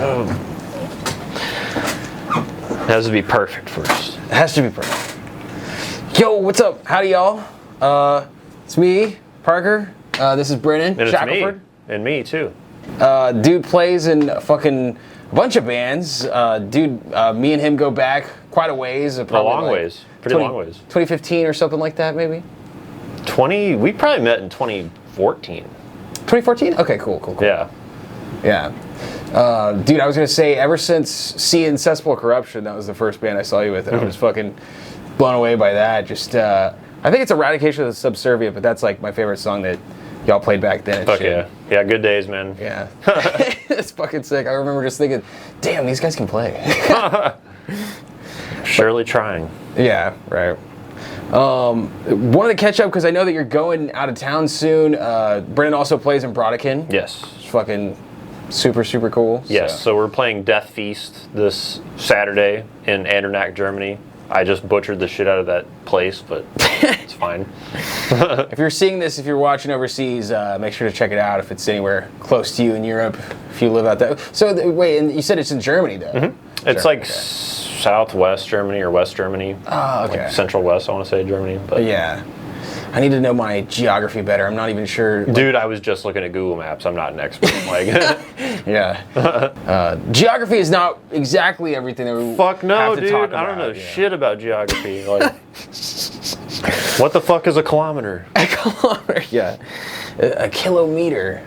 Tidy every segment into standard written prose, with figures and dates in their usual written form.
It has to be perfect first. It has to be perfect. Yo, what's up? Howdy, y'all. It's me, Parker. This is Brennan. And Shackelford. it's me. And me, too. Dude plays in a fucking bunch of bands. Me and him go back quite a ways. Pretty long ways. 2015 or something like that, maybe? We probably met in 2014. 2014? Okay, cool. Yeah. Yeah. Dude, I was going to say, ever since seeing Cesspool Corruption, that was the first band I saw you with, and I was fucking blown away by that. I think it's Eradication of the Subservient, but that's like my favorite song that y'all played back then. Fuck yeah. Yeah, good days, man. Yeah. It's fucking sick. I remember just thinking, damn, these guys can play. Surely trying. Yeah, right. Wanted to catch up because I know that you're going out of town soon. Brennan also plays in Brodequin. Yes. It's fucking super cool. Yes, so we're playing Deathfeast this Saturday in Andernach, Germany. I just butchered the shit out of that place, but it's fine. If you're seeing this, if you're watching overseas, make sure to check it out if it's anywhere close to you in Europe, if you live out there. So, wait, and you said it's in Germany, though? Mm-hmm. It's like southwest Germany or West Germany. Oh, okay. Like central west, I want to say, Germany. But yeah. I need to know my geography better. I'm not even sure. Dude, I was just looking at Google Maps. I'm not an expert. Yeah. Geography is not exactly everything that we Fuck no, have to dude. talk about. I don't know shit about geography. Like, what the fuck is a kilometer? A kilometer, yeah. A kilometer.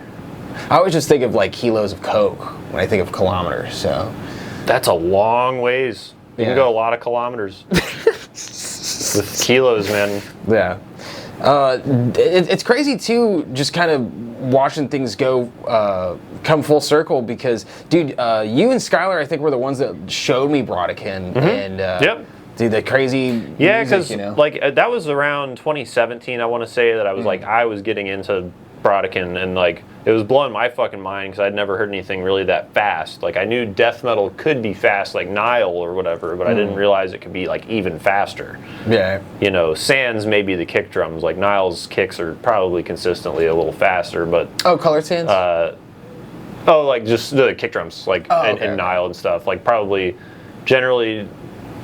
I always just think of like kilos of coke when I think of kilometers. So that's a long ways. You can go a lot of kilometers with kilos, man. Yeah. It's crazy too, just kind of watching things go come full circle because, dude, you and Skylar, I think, were the ones that showed me Brodequin and yep. Dude, the crazy because like that was around 2017. I want to say that I was like I was getting into Brodequin and like it was blowing my fucking mind because I'd never heard anything really that fast. Like I knew death metal could be fast, like Nile or whatever, but I didn't realize it could be like even faster. Yeah. You know, Sans maybe the kick drums. Like Nile's kicks are probably consistently a little faster, but Colored Sans. Like just the kick drums, like and Nile and stuff. Like probably generally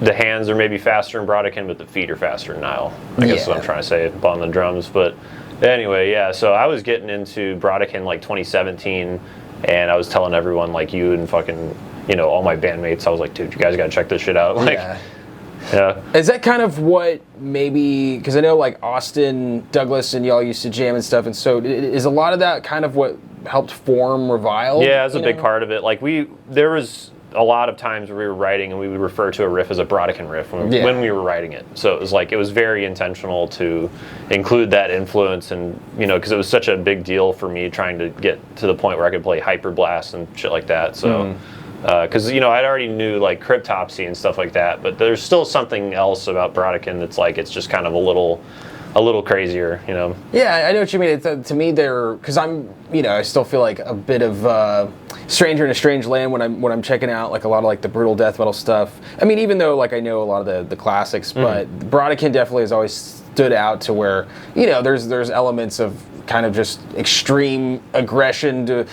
the hands are maybe faster in Brodequin, but the feet are faster in Nile. I guess is what I'm trying to say on the drums, but. Anyway, yeah, so I was getting into Brodequin like 2017, and I was telling everyone, like you and fucking, all my bandmates, I was like, dude, you guys gotta check this shit out. Like, yeah. Is that kind of what maybe, because I know like Austin, Douglas, and y'all used to jam and stuff, and so is a lot of that kind of what helped form Revile? Yeah, that's a big part of it. Like there was a lot of times where we were writing and we would refer to a riff as a Brodequin riff when we were writing it. So it was very intentional to include that influence and, because it was such a big deal for me trying to get to the point where I could play Hyperblast and shit like that. So, because, I'd already knew like Cryptopsy and stuff like that, but there's still something else about Brodequin that's like, it's just kind of a little crazier, Yeah, I know what you mean. To me, because I'm, I still feel like a bit of stranger in a strange land when I'm checking out like a lot of like the brutal death metal stuff. I mean, even though like I know a lot of the classics, but Brodequin definitely has always stood out to where there's elements of kind of just extreme aggression to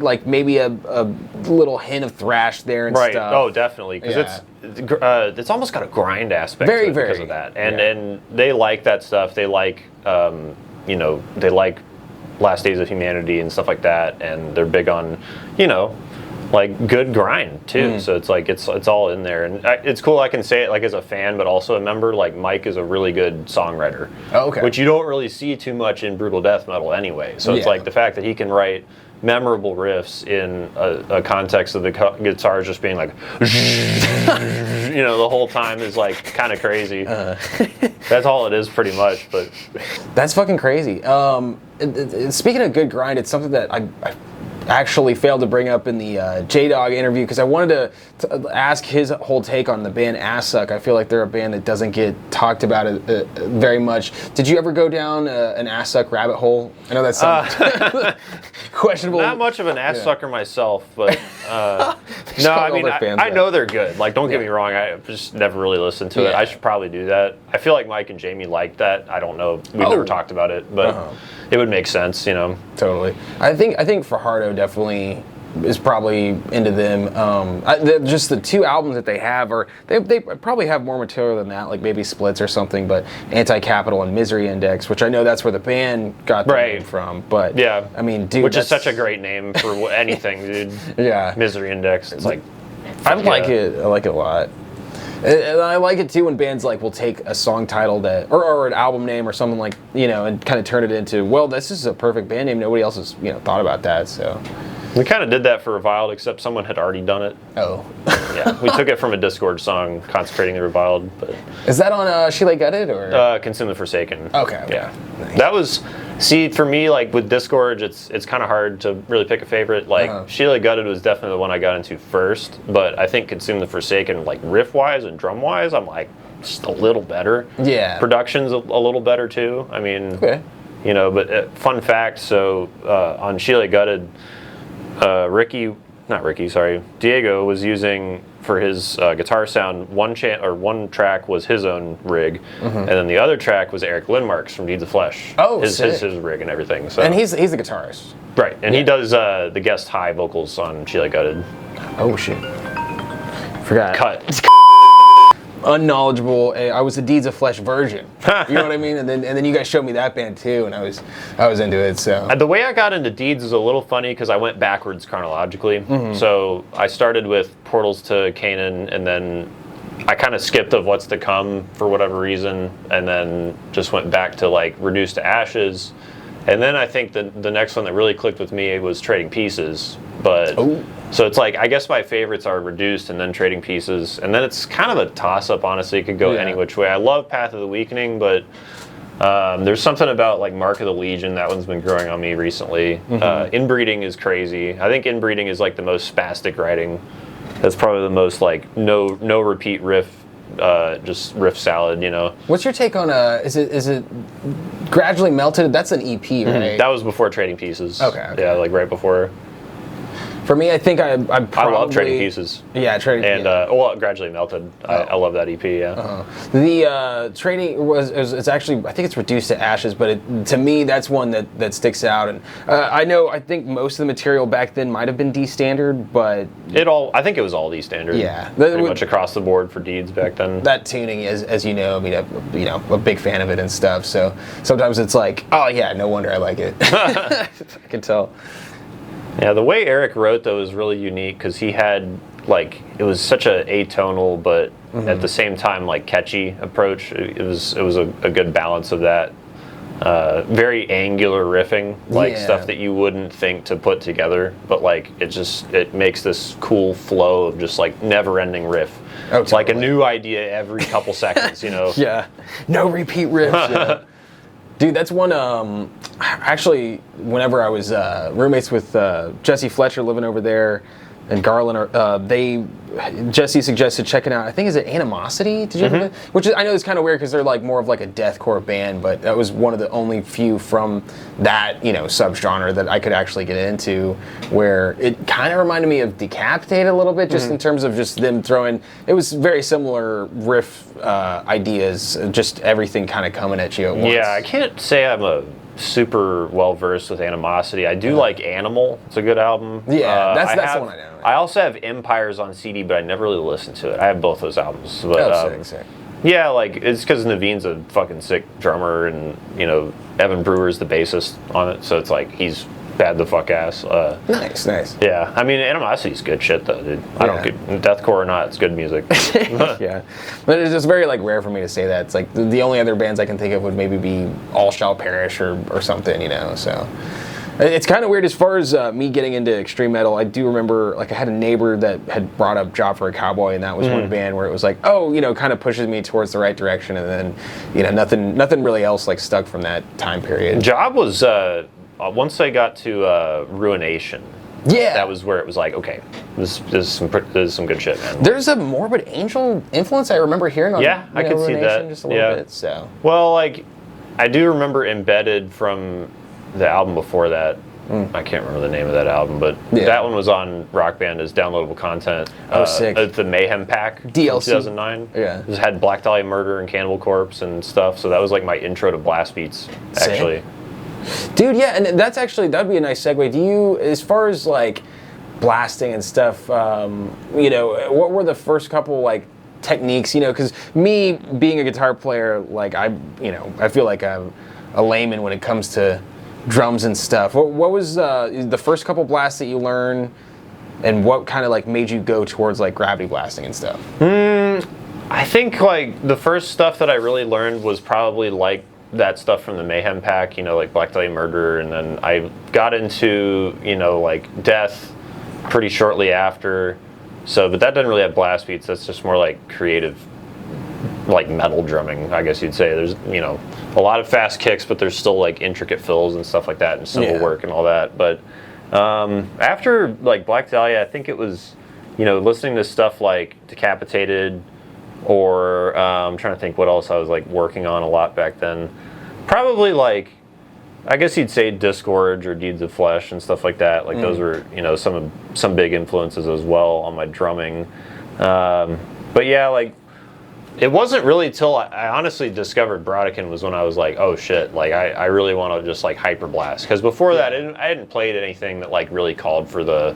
like maybe a little hint of thrash there and stuff. Right. Oh, definitely, because it's almost got a grind aspect to it because of that, and they like that stuff. They like they like Last Days of Humanity and stuff like that, and they're big on like good grind too. So it's like it's all in there, and it's cool. I can say it like as a fan, but also a member. Like Mike is a really good songwriter, which you don't really see too much in brutal death metal anyway. So it's like the fact that he can write memorable riffs in a context of the guitars just being like the whole time is like kind of crazy. That's all it is pretty much, but that's fucking crazy. Speaking of good grind, it's something that I actually failed to bring up in the J-Dog interview because I wanted to ask his whole take on the band Ass-Suck. I feel like they're a band that doesn't get talked about very much. Did you ever go down an Ass-Suck rabbit hole? I know that's questionable. Not much of an ass-sucker myself, but no, I mean, I know they're good. Like, don't get me wrong, I just never really listened to it. I should probably do that. I feel like Mike and Jamie liked that. I don't know. We've never talked about it, but it would make sense, Totally. I think Fajardo definitely is probably into them. Just the 2 albums that they have they probably have more material than that, like maybe Splits or something. But Anti-Capital and Misery Index, which I know that's where the band got their name from. But yeah, I mean, dude, which is such a great name for anything, dude. Yeah, Misery Index. It's like I like it. I like it a lot. And I like it too when bands like will take a song title that, or an album name or something like, and kind of turn it into, well, this is a perfect band name. Nobody else has, thought about that. So we kind of did that for Reviled, except someone had already done it. Oh. Yeah, we took it from a Discord song, Consecrating the Reviled. But is that on She Lay Gutted or? Consume the Forsaken. Okay. Yeah. Nice. That was, for me, like with Discord, it's kind of hard to really pick a favorite. Like She Lay Gutted was definitely the one I got into first, but I think Consume the Forsaken, like riff-wise and drum-wise, I'm like just a little better. Yeah. Production's a little better too. I mean, okay. But fun fact, so on She Lay Gutted, Diego was using for his guitar sound one track was his own rig, and then the other track was Eric Lindmark's from Deeds of Flesh. Oh, his rig and everything. So and he's the guitarist, right? And he does the guest high vocals on She Lay Gutted. Oh shit! Forgot. Cut. Unknowledgeable. I was the Deeds of Flesh version. You know what I mean? And then you guys showed me that band too, and I was into it. So the way I got into Deeds is a little funny because I went backwards chronologically. So I started with Portals to Canaan, and then I kind of skipped of What's to Come for whatever reason, and then just went back to like Reduced to Ashes. And then I think the next one that really clicked with me was Trading Pieces. But so it's like, I guess my favorites are Reduced and then Trading Pieces. And then it's kind of a toss-up, honestly. It could go any which way. I love Path of the Weakening, but there's something about like Mark of the Legion. That one's been growing on me recently. Inbreeding is crazy. I think Inbreeding is like the most spastic writing. That's probably the most like no repeat riff. Just riff salad, What's your take on is it Gradually Melted? That's an EP, right? That was before Trading Pieces. Okay. Yeah, like right before. For me, I think I love Trading Pieces. Yeah, Trading. And Gradually Melted. I love that EP. Yeah. The Trading it's actually, I think it's Reduced to Ashes, but to me that's one that sticks out. And I think most of the material back then might have been D standard, but I think it was all D standard. Yeah, pretty much across the board for Deeds back then. That tuning is, as you know, I mean, a big fan of it and stuff. So sometimes it's like, oh yeah, no wonder I like it. I can tell. Yeah, the way Eric wrote though is really unique because he had like it was such a atonal but at the same time like catchy approach. It was a good balance of that. Very angular riffing, like stuff that you wouldn't think to put together, but like it makes this cool flow of just like never-ending riff. Oh, it's like a new idea every couple seconds, Yeah, no repeat riffs. Yeah. Dude, that's one, actually, whenever I was roommates with Jesse Fletcher living over there and Garland, Jesse suggested checking out, I think, is it Animosity? Did you ever do? Which I know is kind of weird because they're like more of like a deathcore band, but that was one of the only few from that, subgenre that I could actually get into, where it kind of reminded me of Decapitated a little bit, just in terms of just them throwing, it was very similar riff ideas, just everything kind of coming at you at once. Yeah, I can't say I'm a super well versed with Animosity. I do like Animal. It's a good album. Yeah, that's the one I know. I also have Empires on CD, but I never really listened to it. I have both those albums. But, sick. Yeah, like it's because Naveen's a fucking sick drummer, and Evan Brewer's the bassist on it, so it's like he's bad the fuck ass. Nice. Yeah, I mean Animosity's good shit though, dude. I don't get deathcore or not, it's good music. Yeah, but it's just very like rare for me to say that. It's like the only other bands I can think of would maybe be All Shall Perish or something, So it's kind of weird as far as me getting into extreme metal. I do remember like I had a neighbor that had brought up Job for a Cowboy, and that was one band where it was like, kind of pushes me towards the right direction, and then nothing really else like stuck from that time period. Job was once they got to Ruination. Yeah, that was where it was like, okay, this is some good shit, man. There's a Morbid Angel influence I remember hearing on. Yeah, I could see that just a little bit. So well, like I do remember Embedded from the album before that. I can't remember the name of that album, but that one was on Rock Band as downloadable content. Sick. The Mayhem Pack DLC 2009. Yeah, it had Black Dahlia Murder and Cannibal Corpse and stuff. So that was like my intro to blast beats, actually. Dude, yeah, and that'd be a nice segue. Do you, as far as like blasting and stuff, you know, what were the first couple like techniques? You know, because me being a guitar player, like I feel like I'm a layman when it comes to drums and stuff. What was the first couple blasts that you learned, and what kind of like made you go towards like gravity blasting and stuff? I think like the first stuff that I really learned was probably like that stuff from the Mayhem pack, you know, like Black Dahlia Murder, and then I got into, you know, like Death pretty shortly after. So, but that doesn't really have blast beats. That's just more like creative, like metal drumming, I guess you'd say. There's, you know, a lot of fast kicks, but there's still like intricate fills and stuff like that, and cymbal work and all that. But after like Black Dahlia, I think it was, you know, listening to stuff like Decapitated, or I'm trying to think what else I was like working on a lot back then. Probably like, I guess you'd say Disgorge or Deeds of Flesh and stuff like that. Like those were, you know, some big influences as well on my drumming. But yeah, like it wasn't really till I honestly discovered Brodequin was when I was like, oh shit, like I really want to just like hyper blast. Because before that, I hadn't played anything that like really called for the,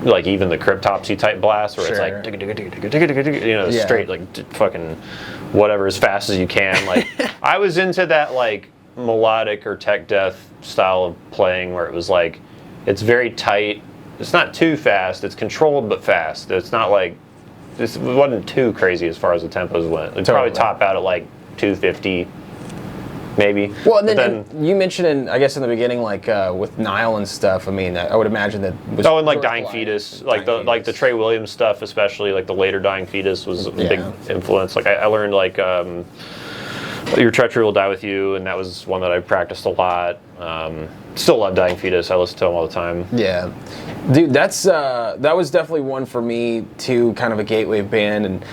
like even the Cryptopsy type blast where it's like, you know, straight like fucking whatever as fast as you can. Like I was into that like melodic or tech death style of playing where it was like, it's very tight. It's not too fast. It's controlled but fast. It's not like, it wasn't too crazy as far as the tempos went. It'd probably top out at like 250. Maybe. Well, and then you mentioned, I guess in the beginning, like with Nile and stuff. I mean, I would imagine that was. Oh, and like Dying Fetus, like the Trey Williams stuff, especially like the later Dying Fetus was a big influence. Like I learned like Your Treachery Will Die With You, and that was one that I practiced a lot. Still love Dying Fetus. I listen to them all the time. Yeah, dude, that was definitely one for me too, kind of a gateway band. And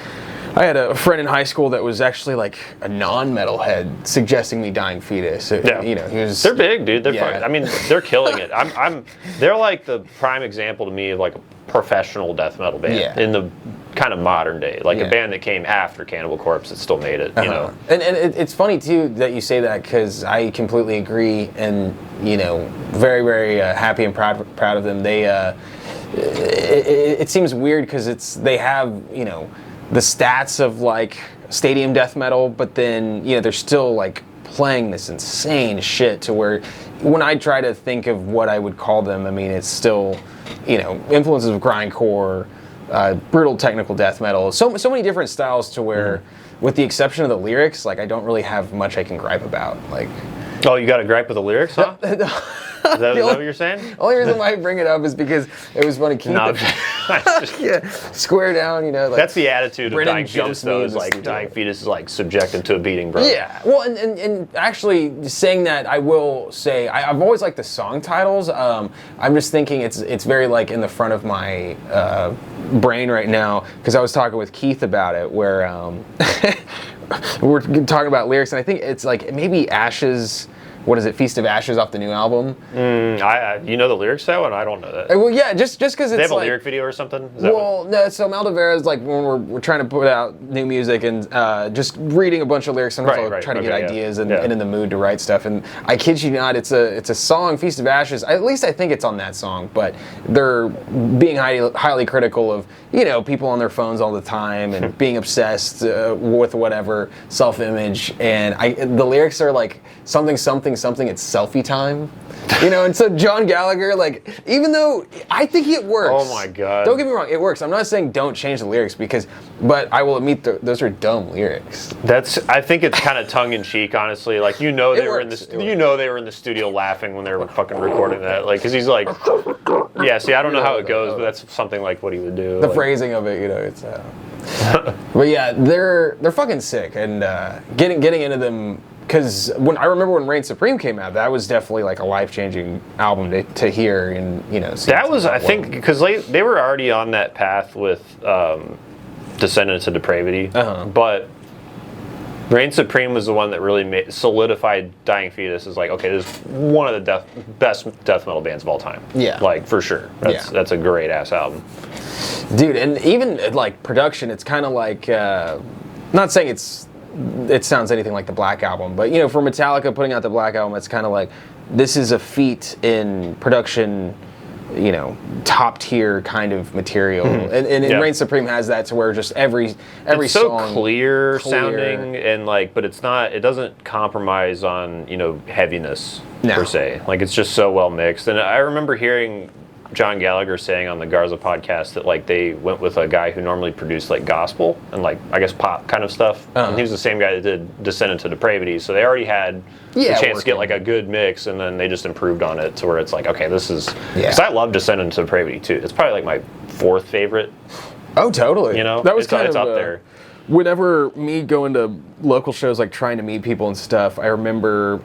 I had a friend in high school that was actually like a non-metalhead suggesting me Dying Fetus. Yeah. You know, he was. They're big, dude. They're fun. I mean, they're killing it. They're like the prime example to me of like a professional death metal band in the kind of modern day, like a band that came after Cannibal Corpse that still made it. You know, and it's funny too that you say that, because I completely agree, and you know, very very happy and proud of them. They it seems weird because they have, you know, the stats of like stadium death metal, but then, you know, they're still like playing this insane shit to where when I try to think of what I would call them, I mean, it's still, you know, influences of grindcore, brutal technical death metal, so many different styles to where, with the exception of the lyrics, like I don't really have much I can gripe about. Like, oh, you got a gripe with the lyrics, huh? Is that what you're saying? The only reason why I bring it up is because it was funny. Keith, square down, you know. Like, that's the attitude Brennan of Dying Fetus, though, is like Dying Fetus is like subjected to a beating, bro. Yeah, well, and actually saying that, I will say I've always liked the song titles. I'm just thinking it's very like in the front of my brain right now, because I was talking with Keith about it, where we're talking about lyrics, and I think it's like maybe Ashes. What is it? Feast of Ashes off the new album. You know the lyrics to that one? I don't know that. Well, yeah, just because it's they have a like, lyric video or something. No. So Maldivera is like when we're trying to put out new music, and just reading a bunch of lyrics, and also trying to get ideas and in the mood to write stuff. And I kid you not, it's a song, Feast of Ashes. At least I think it's on that song. But they're being highly critical of, you know, people on their phones all the time and being obsessed with whatever self-image. And the lyrics are like something, it's selfie time, you know. And so John Gallagher, like, even though I think it works. Oh my god! Don't get me wrong, it works. I'm not saying don't change the lyrics, but I will admit those are dumb lyrics. I think it's kind of tongue in cheek, honestly. Like, you know, they were in the studio laughing when they were fucking recording that, like, because he's like, yeah. See, I don't know how it goes, but that's something like what he would do. The phrasing of it, you know, it's. But yeah, they're fucking sick, and getting into them. Because I remember when Reign Supreme came out, that was definitely like a life-changing album to hear, and you know. That was, I think, because they were already on that path with Descendants of Depravity, but Reign Supreme was the one that really solidified Dying Fetus as like, okay, this is one of the best death metal bands of all time. Yeah, like for sure. That's a great ass album, dude. And even like production, it's kind of like, not saying it sounds anything like the Black Album, but you know, for Metallica putting out the Black Album, it's kind of like, this is a feat in production top tier kind of material. And Reign Supreme has that to where just every it's so song clear sounding, and but it doesn't compromise on heaviness per se. Like, it's just so well mixed. And I remember hearing John Gallagher saying on the Garza podcast that they went with a guy who normally produced gospel and I guess pop kind of stuff. And he was the same guy that did Descent into Depravity, so they already had the chance to get a good mix, and then they just improved on it to where it's okay, this is because I love Descent into Depravity too. It's probably my fourth favorite. Oh, totally. That was it's up there. Whenever me going to local shows, trying to meet people and stuff, I remember.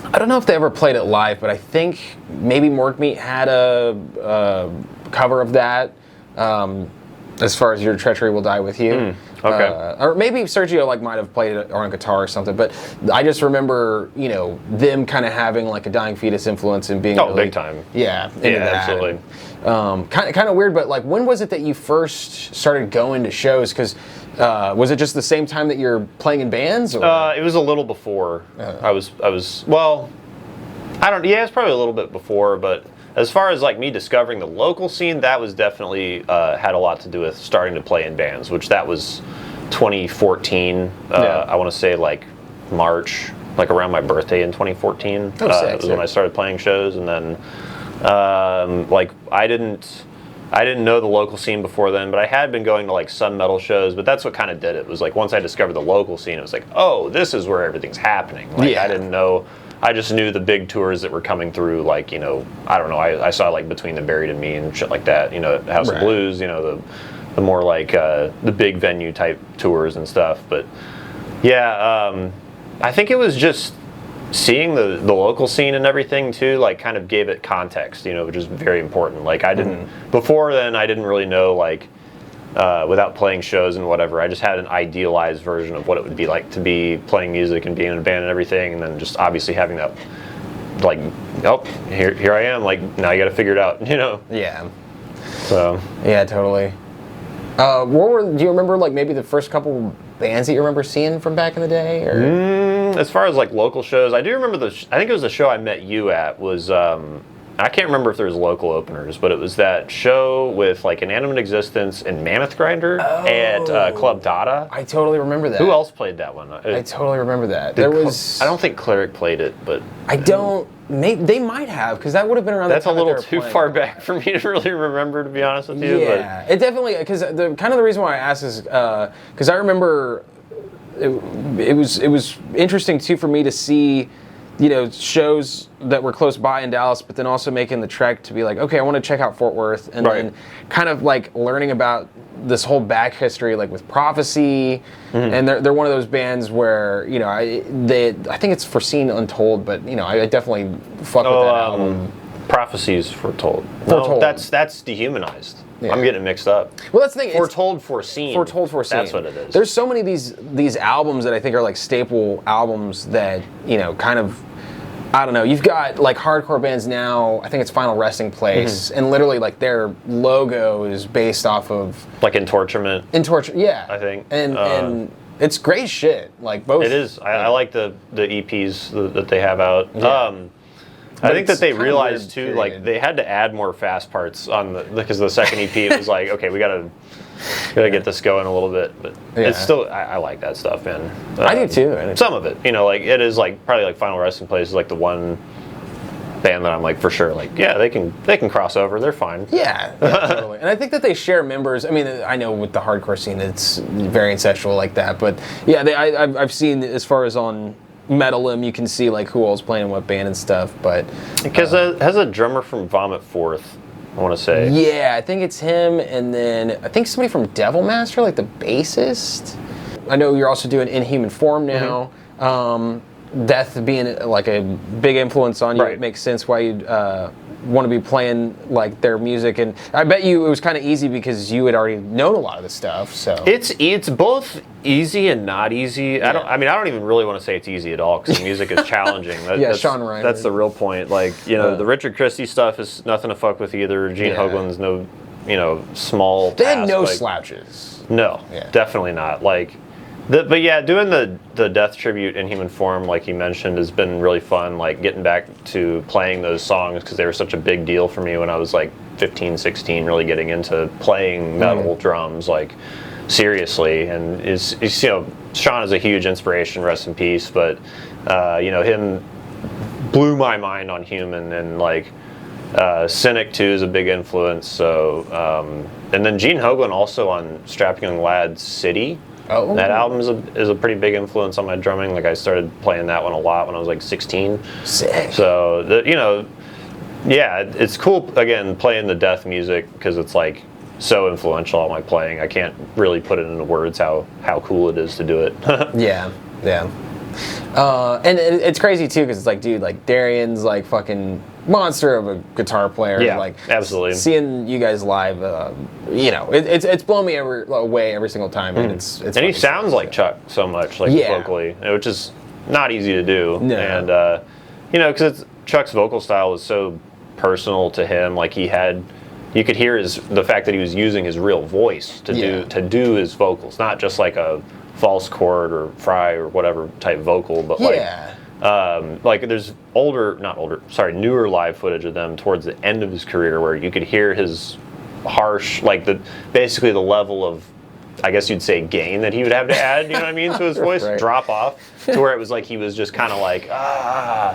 I don't know if they ever played it live, but I think maybe Morgue Meat had a cover of that. As far as Your Treachery Will Die With You. Okay. Or maybe Sergio might have played it on guitar or something, but I just remember, them kind of having a Dying Fetus influence and being really, big time. Yeah, into that. Absolutely. Kind of weird, but when was it that you first started going to shows? Because was it just the same time that you're playing in bands? Or? It was a little before. I was well, I don't. Yeah, it's probably a little bit before, but as far as me discovering the local scene, that was definitely had a lot to do with starting to play in bands, which that was 2014. I want to say March, around my birthday in 2014. Was when I started playing shows, and then I didn't know the local scene before then, but I had been going to Sun Metal shows, but that's what kind of did it. It was once I discovered the local scene, it was oh, this is where everything's happening. I didn't know. I just knew the big tours that were coming through, I don't know, I saw Between the Buried and Me and shit like that, at House of Blues, the more the big venue type tours and stuff. But yeah, I think it was just seeing the local scene and everything too, kind of gave it context, which is very important. I didn't, before then I didn't really know, without playing shows and whatever, I just had an idealized version of what it would be like to be playing music and being in a band and everything, and then just obviously having that, oh, here I am, now you got to figure it out, Yeah. So. Yeah, totally. Do you remember maybe the first couple bands that you remember seeing from back in the day? Or? As far as local shows, I do remember I think it was the show I met you at was. I can't remember if there was local openers, but it was that show with Inanimate Existence and Mammoth Grinder at Club Dada. I totally remember that. Who else played that one? I totally remember that. There was. I don't think Cleric played it, but I don't. They might have, because that would have been around. That's the time a little too far back for me to really remember, to be honest with you. Yeah, it definitely, because the reason why I asked is because I remember it was interesting too for me to see. Shows that were close by in Dallas, but then also making the trek to be okay, I want to check out Fort Worth, and then kind of learning about this whole back history, with Prophecy, and they're one of those bands where I think it's Foreseen Untold, but I definitely fuck with that album. Prophecies Foretold. Foretold. No, that's Dehumanized. Yeah. I'm getting it mixed up. Well, that's the thing. Foretold, Foreseen. Foretold, Foreseen. That's what it is. There's so many of these albums that I think are staple albums that kind of. I don't know. You've got hardcore bands now. I think it's Final Resting Place, and literally their logo is based off of Entorchment. Yeah, I think, and it's great shit. Both. It is. I like the EPs that they have out. Yeah. I think that they realized too, they had to add more fast parts on because the second EP it was okay, we gotta get this going a little bit, but it's still I like that stuff, man. I do too. Some of it, it is probably Final Resting Place is the one band that I'm for sure yeah, they can cross over, they're fine. Yeah, totally. And I think that they share members. I mean, I know with the hardcore scene it's very ancestral like that, but yeah, I've seen as far as on Metalum, you can see who all's playing in what band and stuff, but because it has a drummer from Vomit Forth, I want to say. Yeah, I think it's him, and then I think somebody from Devil Master, the bassist. I know you're also doing Inhuman Form now. Death being a big influence on you, it makes sense why you'd want to be playing their music, and I bet you it was kind of easy because you had already known a lot of the stuff. So it's both easy and not easy. Yeah. I don't even really want to say it's easy at all because the music is challenging. That's Sean Reiner. That's the real point. The Richard Christie stuff is nothing to fuck with either. Gene Hoglan's no small. They had no slouches. No, definitely not. But yeah, doing the death tribute in human form, like you mentioned, has been really fun. Like getting back to playing those songs because they were such a big deal for me when I was like 15, 16, really getting into playing metal drums like seriously. And is Sean is a huge inspiration, rest in peace. But him blew my mind on Human, and like Cynic too is a big influence. So and then Gene Hoglan also on Strapping Young Lad's City. Oh. That album is a pretty big influence on my drumming. Like I started playing that one a lot when I was like 16. Sick. So it's cool again playing the death music because it's like so influential on my playing. I can't really put it into words how cool it is to do it. Yeah. And it's crazy too because it's like, dude, like Darian's like fucking monster of a guitar player. Yeah, like absolutely. Seeing you guys live, it's blown me away every single time, and it's and he sounds like Chuck so much, like vocally, which is not easy to do. No. And because Chuck's vocal style was so personal to him, like you could hear the fact that he was using his real voice to do his vocals, not just like a false chord or fry or whatever type vocal, but like there's newer live footage of them towards the end of his career where you could hear his harsh, like basically the level of, I guess you'd say, gain that he would have to add, you know what I mean, to his voice, drop off to where it was like he was just kind of like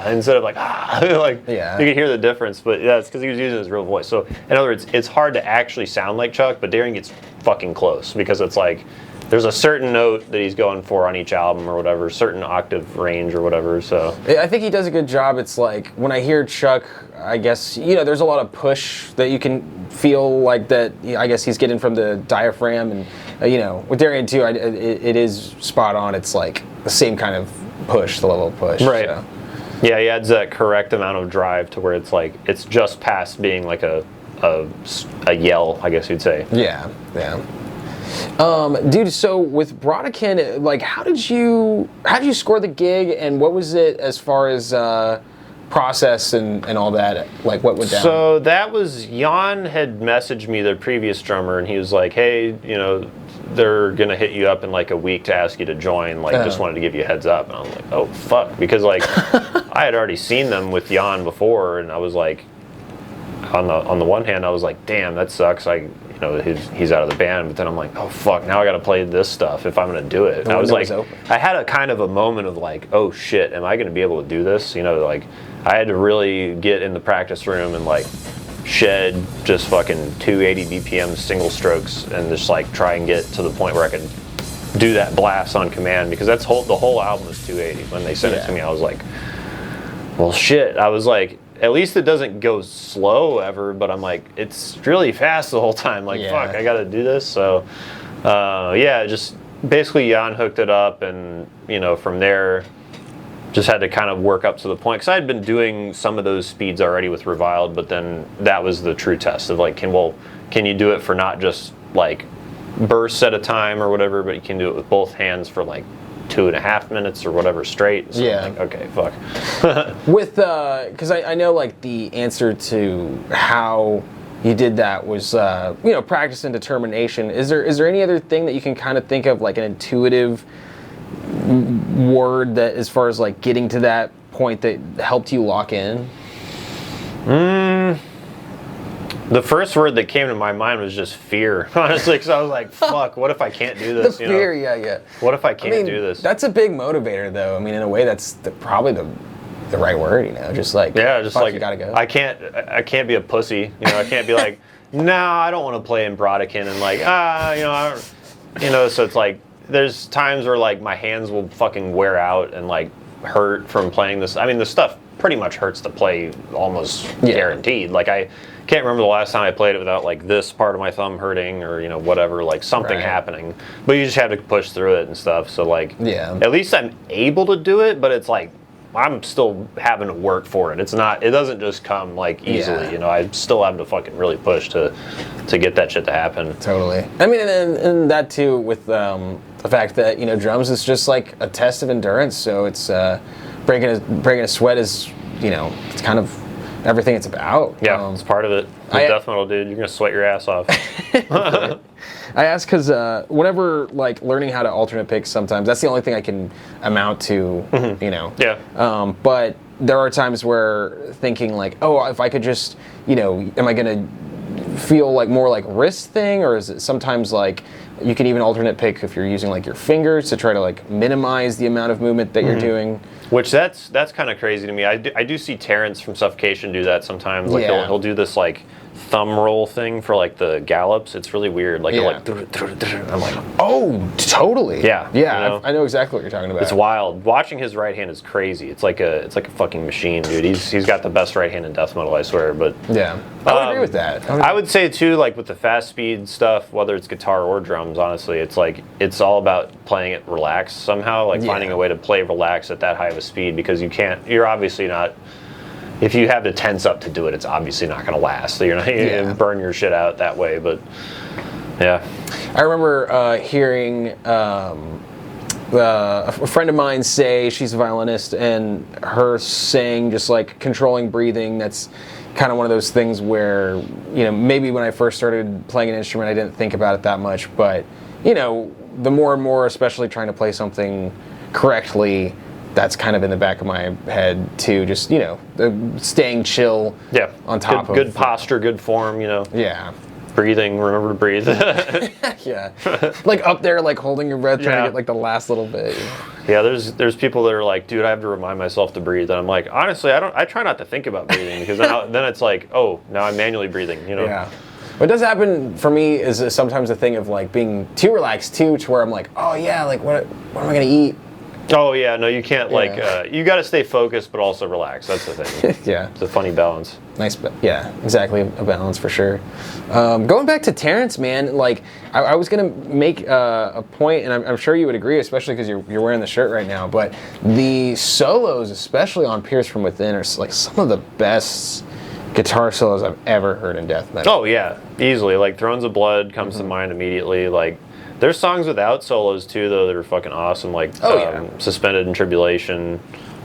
instead of like like you could hear the difference. But yeah, it's because he was using his real voice. So in other words, it's hard to actually sound like Chuck, but Darian gets fucking close because it's like there's a certain note that he's going for on each album or whatever, certain octave range or whatever. So I think he does a good job. It's like when I hear Chuck, I guess there's a lot of push that you can feel like that. I guess he's getting from the diaphragm, and with Darian too, it is spot on. It's like the same kind of push, the level of push. Right. So. Yeah, he adds that correct amount of drive to where it's like it's just past being like a yell, I guess you'd say. Yeah. Dude, so with Brodequin, like, how did you score the gig, and what was it as far as process and all that? Like, what went down? So that was Jan had messaged me, the previous drummer, and he was like, "Hey, they're gonna hit you up in like a week to ask you to join. Like, just wanted to give you a heads up." And I was like, "Oh fuck," because like I had already seen them with Jan before, and I was like, on the one hand, I was like, "Damn, that sucks." He's out of the band, but then I'm like, oh fuck, now I gotta play this stuff if I'm gonna do it. And I was like, I had a kind of a moment of like, oh shit, am I gonna be able to do this? Like I had to really get in the practice room and like shed just fucking 280 BPM single strokes and just like try and get to the point where I could do that blast on command, because the whole album is 280. When they sent it to me, I was like, well shit. I was like, at least it doesn't go slow ever, but I'm like, it's really fast the whole time. Like, fuck, I gotta do this. So, just basically Jan hooked it up, and, from there, just had to kind of work up to the point. Because I had been doing some of those speeds already with Reviled, but then that was the true test of like, can you do it for not just like bursts at a time or whatever, but you can do it with both hands for like 2.5 minutes or whatever straight. So I'm like, okay, fuck. With because I know like the answer to how you did that was practice and determination. Is there any other thing that you can kind of think of, like an intuitive word that, as far as like getting to that point, that helped you lock in? The first word that came to my mind was just fear, honestly, because I was like, fuck, what if I can't do this? The fear, yeah. What if I can't do this? That's a big motivator, though. I mean, in a way, that's probably the right word, just like, just like, you gotta go. I can't be a pussy, I can't be like, no, I don't want to play in Brodequin, and like, so it's like, there's times where like my hands will fucking wear out and like hurt from playing this. I mean, the stuff pretty much hurts to play, almost guaranteed. Like I can't remember the last time I played it without like this part of my thumb hurting or whatever, like something happening. But you just have to push through it and stuff. So like, at least I'm able to do it, but it's like I'm still having to work for it. It doesn't just come like easily. I still have to fucking really push to get that shit to happen. Totally. I mean, and that too with the fact that drums is just like a test of endurance. So it's breaking a sweat is it's kind of everything it's about. Yeah, it's part of it. With death metal, dude, you're gonna sweat your ass off. I ask because whenever like learning how to alternate pick, sometimes that's the only thing I can amount to, you know. Yeah. But there are times where thinking like, oh, if I could just, you know, am I gonna feel like more like wrist thing, or is it sometimes like you can even alternate pick if you're using like your fingers to try to like minimize the amount of movement that you're doing? Which that's kind of crazy to me. I do see Terrence from Suffocation do that sometimes. Like he'll do this like thumb roll thing for like the gallops. It's really weird. Like he'll like I'm like, oh, totally. Yeah. You know? I know exactly what you're talking about. It's wild. Watching his right hand is crazy. It's like a fucking machine, dude. He's got the best right hand in death metal, I swear. But yeah, I would agree with that. I would say too, like with the fast speed stuff, whether it's guitar or drums, honestly, it's like it's all about playing it relaxed somehow. Like finding a way to play relaxed at that high of a speed, because you're obviously not. If you have to tense up to do it, it's obviously not going to last. So you're not going to burn your shit out that way. But yeah, I remember hearing a friend of mine say, she's a violinist, and her saying just like controlling breathing. That's kind of one of those things where, you know, maybe when I first started playing an instrument, I didn't think about it that much. But you know, the more and more, especially trying to play something correctly, that's kind of in the back of my head too. Just, you know, staying chill. Yeah. On top of good posture, good form. You know. Yeah. Breathing. Remember to breathe. Yeah. Like up there, like holding your breath, trying to get like the last little bit. Yeah. There's people that are like, dude, I have to remind myself to breathe, and I'm like, honestly, I try not to think about breathing, because then it's like, oh, now I'm manually breathing. You know. Yeah. What does happen for me is sometimes a thing of like being too relaxed too, to where I'm like, oh yeah, like what am I gonna eat? Oh yeah, no, you can't you got to stay focused but also relax. That's the thing. Yeah, it's a funny balance. Nice, yeah, exactly, a balance for sure. Going back to Terrence, man, like I was gonna make a point, and I'm sure you would agree, especially because you're wearing the shirt right now. But the solos, especially on Pierce from Within, are like some of the best guitar solos I've ever heard in death metal. Oh yeah, easily. Like Thrones of Blood comes to mind immediately. Like. There's songs without solos too, though, that are fucking awesome. Like Suspended in Tribulation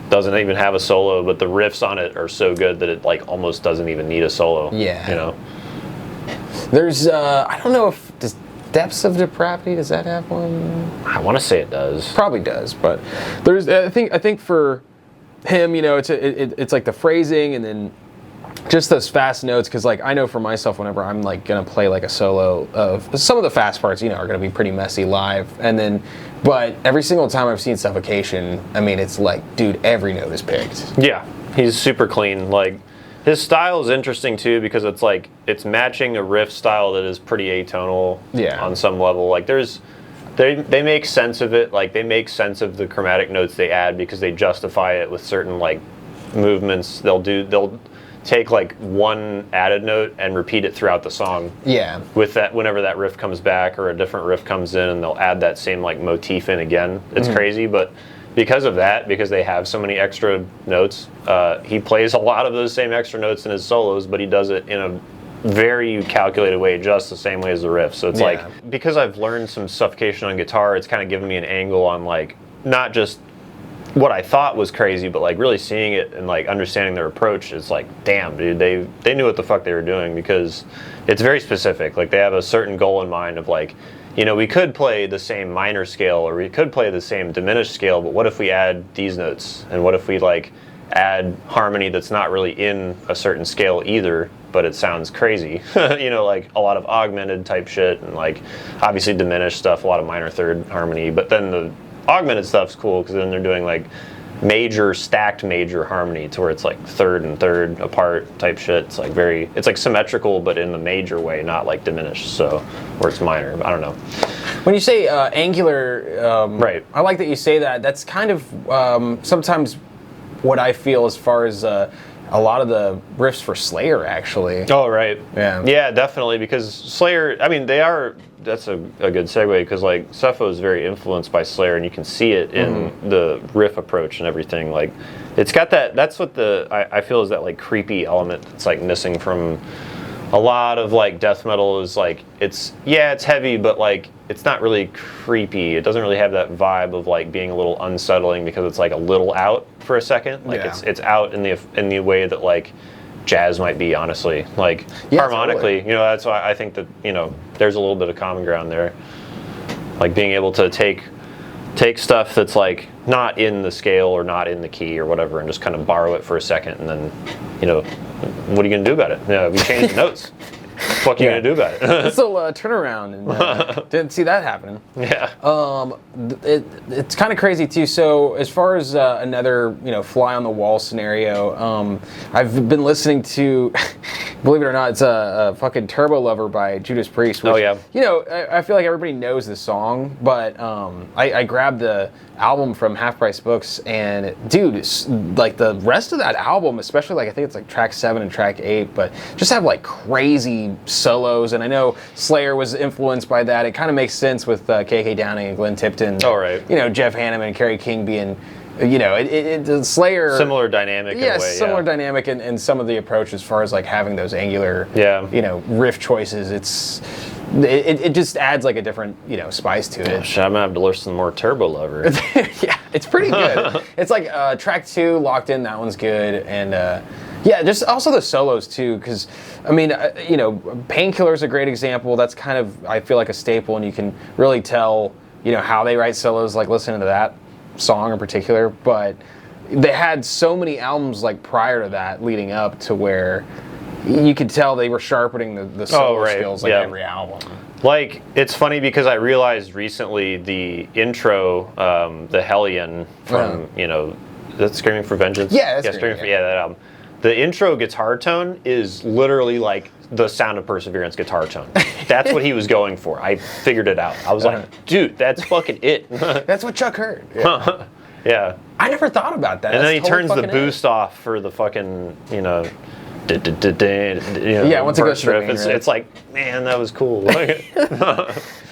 doesn't even have a solo, but the riffs on it are so good that it like almost doesn't even need a solo. Yeah. You know. There's I don't know if does Depths of Depravity, does that have one? I want to say it does. Probably does, but there's I think for him, you know, it's like the phrasing and then just those fast notes, because like I know for myself, whenever I'm like gonna play like a solo of some of the fast parts, you know, are gonna be pretty messy live, and then but every single time I've seen Suffocation, I mean, it's like, dude, every note is picked. Yeah, he's super clean. Like his style is interesting too, because it's like it's matching a riff style that is pretty atonal on some level. Like they make sense of it, like they make sense of the chromatic notes they add, because they justify it with certain like movements they'll take like one added note and repeat it throughout the song. Yeah. With that, whenever that riff comes back or a different riff comes in, and they'll add that same like motif in again. It's crazy, but because of that, because they have so many extra notes, he plays a lot of those same extra notes in his solos, but he does it in a very calculated way, just the same way as the riff. So it's like, because I've learned some Suffocation on guitar, it's kind of given me an angle on like not just what I thought was crazy, but like really seeing it and like understanding their approach. Is like, damn, dude, they knew what the fuck they were doing, because it's very specific. Like they have a certain goal in mind of like, you know, we could play the same minor scale or we could play the same diminished scale, but what if we add these notes, and what if we like add harmony that's not really in a certain scale either, but it sounds crazy. You know, like a lot of augmented type shit, and like obviously diminished stuff, a lot of minor third harmony, but then the augmented stuff's cool, because then they're doing like stacked major harmony, to where it's like third and third apart type shit. It's like it's like symmetrical, but in the major way, not like diminished, so where it's minor. I don't know. When you say angular, right? I like that you say that. That's kind of sometimes what I feel as far as a lot of the riffs for Slayer, actually. Oh, right. Yeah, definitely, because Slayer, I mean, they are. That's a good segue, because like Suffo is very influenced by Slayer, and you can see it in the riff approach and everything. Like it's got that. That's what I feel is that like creepy element that's like missing from a lot of like death metal. Is like it's heavy, but like it's not really creepy. It doesn't really have that vibe of like being a little unsettling, because it's like a little out for a second. Like it's out in the way that like jazz might be, honestly. Like, harmonically, totally. That's why I think that, there's a little bit of common ground there. Like, being able to take stuff that's, like, not in the scale or not in the key or whatever and just kind of borrow it for a second and then, what are you going to do about it? We changed the notes. What are you going to do about it? This little turnaround, and didn't see that happening. Yeah. It's kind of crazy, too. So as far as another, fly on the wall scenario, I've been listening to, believe it or not, it's a fucking Turbo Lover by Judas Priest. Which, I feel like everybody knows the song, but I grabbed the album from Half Price Books, and dude, like the rest of that album, especially like I think it's like track 7 and track 8, but just have like crazy solos. And I know Slayer was influenced by that. It kind of makes sense with KK Downing and Glenn Tipton. Oh, right. Jeff Hanneman and Kerry King being, Slayer. Similar dynamic in a way. Similar dynamic in some of the approach as far as like having those angular, riff choices. It just adds like a different, spice to it. Gosh, I'm gonna have to listen to more Turbo Lover. Yeah, it's pretty good. It's like track 2, Locked In, that one's good, and just also the solos too, because I mean, Painkiller's a great example. That's kind of, I feel like, a staple, and you can really tell, how they write solos, like listening to that song in particular. But they had so many albums like prior to that, leading up to where you could tell they were sharpening the solo skills like every album. Like, it's funny because I realized recently the intro, the Hellion from, that's Screaming for Vengeance? Yeah, that's that album. The intro guitar tone is literally like the Sound of Perseverance guitar tone. That's what he was going for. I figured it out. I was like, dude, that's fucking it. That's what Chuck heard. Yeah. I never thought about that. And then he turns the boost off for the fucking, once it goes through, it's like, man, that was cool.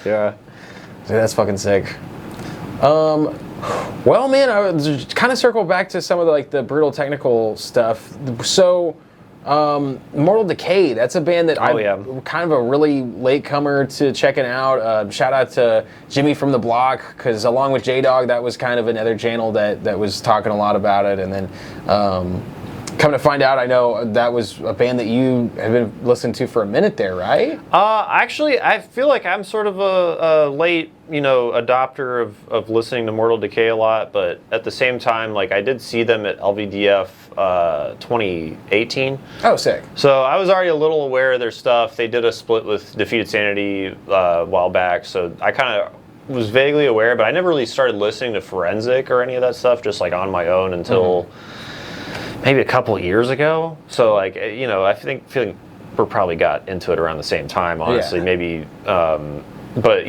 Yeah. That's fucking sick. Well, man, I was kind of circle back to some of the brutal technical stuff. So, Mortal Decay, that's a band that I'm kind of a really latecomer to checking out. Shout out to Jimmy from the Block, because along with J-Dog, that was kind of another channel that was talking a lot about it. And then come to find out, I know that was a band that you have been listening to for a minute there, right? Actually, I feel like I'm sort of a late, adopter of listening to Mortal Decay a lot, but at the same time, like, I did see them at LVDF 2018. Oh, sick. So I was already a little aware of their stuff. They did a split with Defeated Sanity a while back, so I kind of was vaguely aware, but I never really started listening to Forensic or any of that stuff, just like on my own until maybe a couple of years ago. So like, I feeling we probably got into it around the same time, honestly. Maybe, but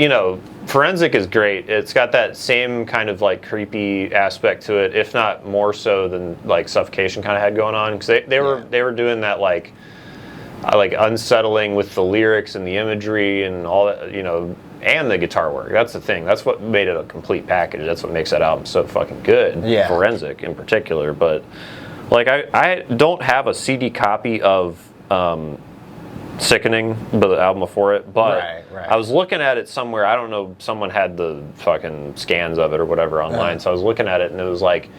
Forensic is great. It's got that same kind of like creepy aspect to it, if not more so than like Suffocation kind of had going on, because they were doing that like unsettling with the lyrics and the imagery and all that, and the guitar work. That's the thing. That's what made it a complete package. That's what makes that album so fucking good. Yeah. Forensic in particular, but like I don't have a CD copy of Sickening, but the album before it, but I was looking at it somewhere. I don't know, someone had the fucking scans of it or whatever online, so I was looking at it and it was like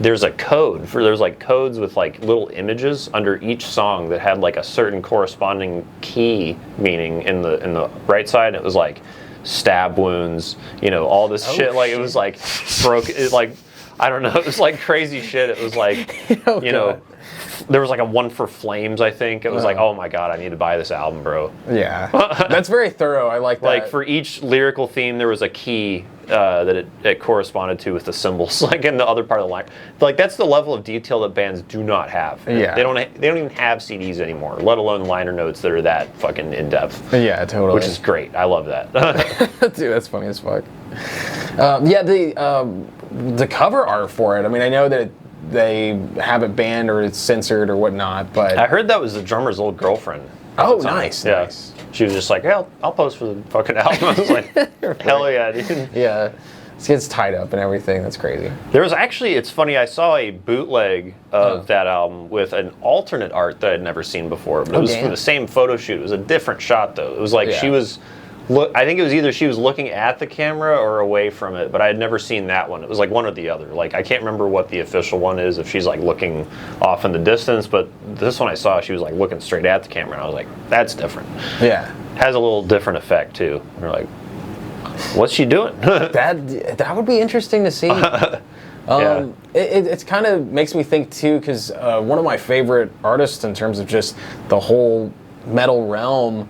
there's like codes with like little images under each song that had like a certain corresponding key meaning in the right side. It was like stab wounds, all this shit. Like, it was like broken, like, I don't know, it was like crazy shit. It was like, there was like a one for Flames, I think. It was like, oh my God, I need to buy this album, bro. Yeah. That's very thorough. I like that. Like, for each lyrical theme, there was a key that it corresponded to with the symbols, like in the other part of the line. Like, that's the level of detail that bands do not have. Yeah. They don't even have CDs anymore, let alone liner notes that are that fucking in-depth. Yeah, totally. Which is great. I love that. Dude, that's funny as fuck. The cover art for it, I mean, I know that they have it banned or it's censored or whatnot, but I heard that was the drummer's old girlfriend. Oh, nice. Yeah. Nice. She was just like, hey, I'll post for the fucking album. I was like, hell yeah, dude. Yeah. It gets tied up and everything. That's crazy. There was actually, it's funny, I saw a bootleg of that album with an alternate art that I'd never seen before. But it was from the same photo shoot. It was a different shot, though. It was like she was look. I think it was either she was looking at the camera or away from it, but I had never seen that one. It was like one or the other. Like I can't remember what the official one is, if she's like looking off in the distance, but this one I saw, she was like looking straight at the camera, and I was like, that's different. Yeah. Has a little different effect too. And we're like, what's she doing? that would be interesting to see. It kind of makes me think too, because one of my favorite artists in terms of just the whole metal realm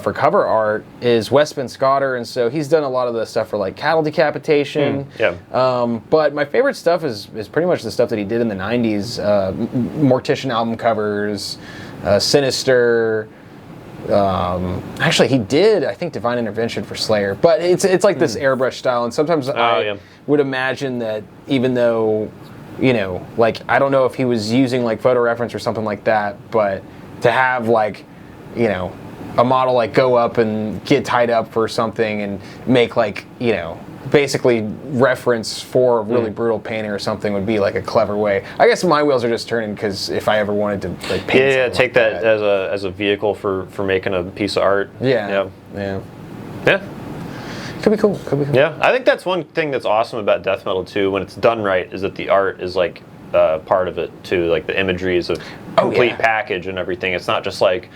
for cover art is p.t.b.r.u.i.s.e.r, and so he's done a lot of the stuff for like Cattle Decapitation. But my favorite stuff is pretty much the stuff that he did in the 90s, Mortician album covers, Sinister. Actually, he did, I think, Divine Intervention for Slayer, but it's like this airbrush style, and sometimes I would imagine that even though, you know, like I don't know if he was using like photo reference or something like that, but to have like, you know, a model like go up and get tied up for something and make like, you know, basically reference for a really brutal painting or something would be like a clever way. I guess my wheels are just turning because if I ever wanted to like paint take like that as a vehicle for making a piece of art. Yeah. Could be cool. Yeah, I think that's one thing that's awesome about death metal too, when it's done right, is that the art is like part of it too. Like the imagery is a complete package and everything. It's not just like,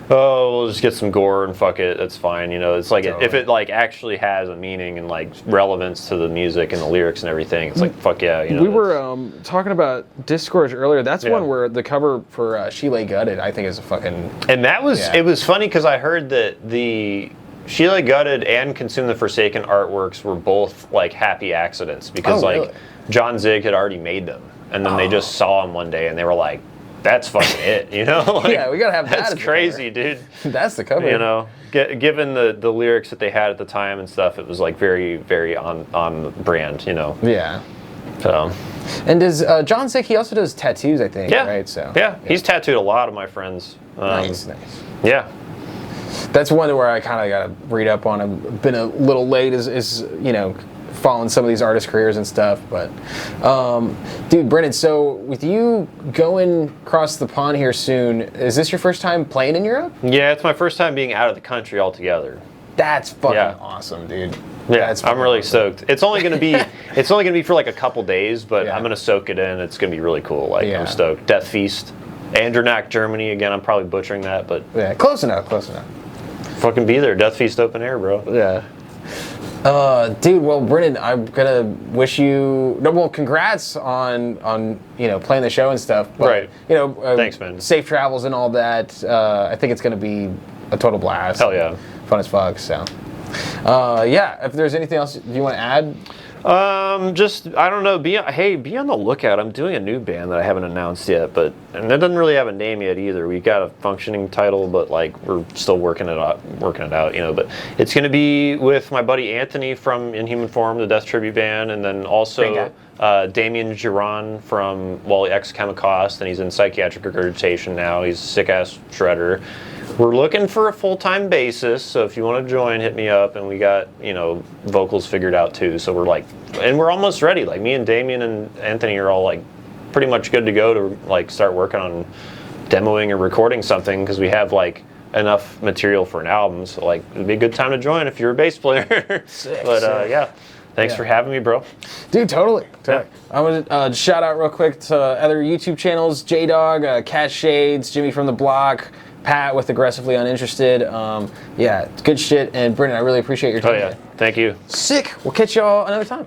oh, we'll just get some gore and fuck it, that's fine. You know, it's like if it like actually has a meaning and like relevance to the music and the lyrics and everything, it's like fuck yeah. You know, we were talking about Discourage earlier. That's one where the cover for She Lay Gutted, I think, is a fucking. And that was it was funny because I heard that the She Lay Gutted and Consume the Forsaken artworks were both like happy accidents because like John Zig had already made them, and then they just saw them one day and they were like, that's fucking it, you know? Like, yeah, we gotta have that. That's crazy, dude. That's the cover. You know, given the lyrics that they had at the time and stuff, it was like very, very on brand, you know? Yeah. So. And does John Zig, he also does tattoos, I think, right? So. Yeah, he's tattooed a lot of my friends. Nice. Yeah. That's one where I kind of got to read up on. I've been a little late as you know, following some of these artist careers and stuff, but dude, Brennan, so with you going across the pond here soon, is this your first time playing in Europe? Yeah, it's my first time being out of the country altogether. That's fucking awesome, dude. Yeah, I'm really stoked. It's only gonna be for like a couple days, but I'm gonna soak it in. It's gonna be really cool. Like I'm stoked. Deathfeast, Andernach, Germany. Again, I'm probably butchering that, but close enough. Fucking be there. Deathfeast open air, bro. Yeah. Dude, well, Brennan, I'm gonna wish you congrats on you know, playing the show and stuff. But, you know, thanks, man. Safe travels and all that. I think it's gonna be a total blast. Hell yeah, fun as fuck. So, if there's anything else you want to add. Just I don't know. Be on the lookout. I'm doing a new band that I haven't announced yet, and that doesn't really have a name yet either. We got a functioning title, but like we're still working it out. You know, but it's gonna be with my buddy Anthony from Inhuman Form, the Death Tribute band, and then also Damien Giron from ex Chemicost, and he's in psychiatric regurgitation now. He's a sick ass shredder. We're looking for a full-time bassist, so if you want to join, hit me up. And we got, you know, vocals figured out too. So we're like, and we're almost ready. Like me and Damien and Anthony are all like pretty much good to go to like start working on demoing or recording something, because we have like enough material for an album. So like it'd be a good time to join if you're a bass player. Sick. Thanks for having me, bro. Dude, totally. I'm going to shout out real quick to other YouTube channels, J-Dog, Cat Shades, Jimmy from the Block, Pat with Aggressively Uninterested. Good shit. And Brennan, I really appreciate your time. Thank you. Sick. We'll catch y'all another time.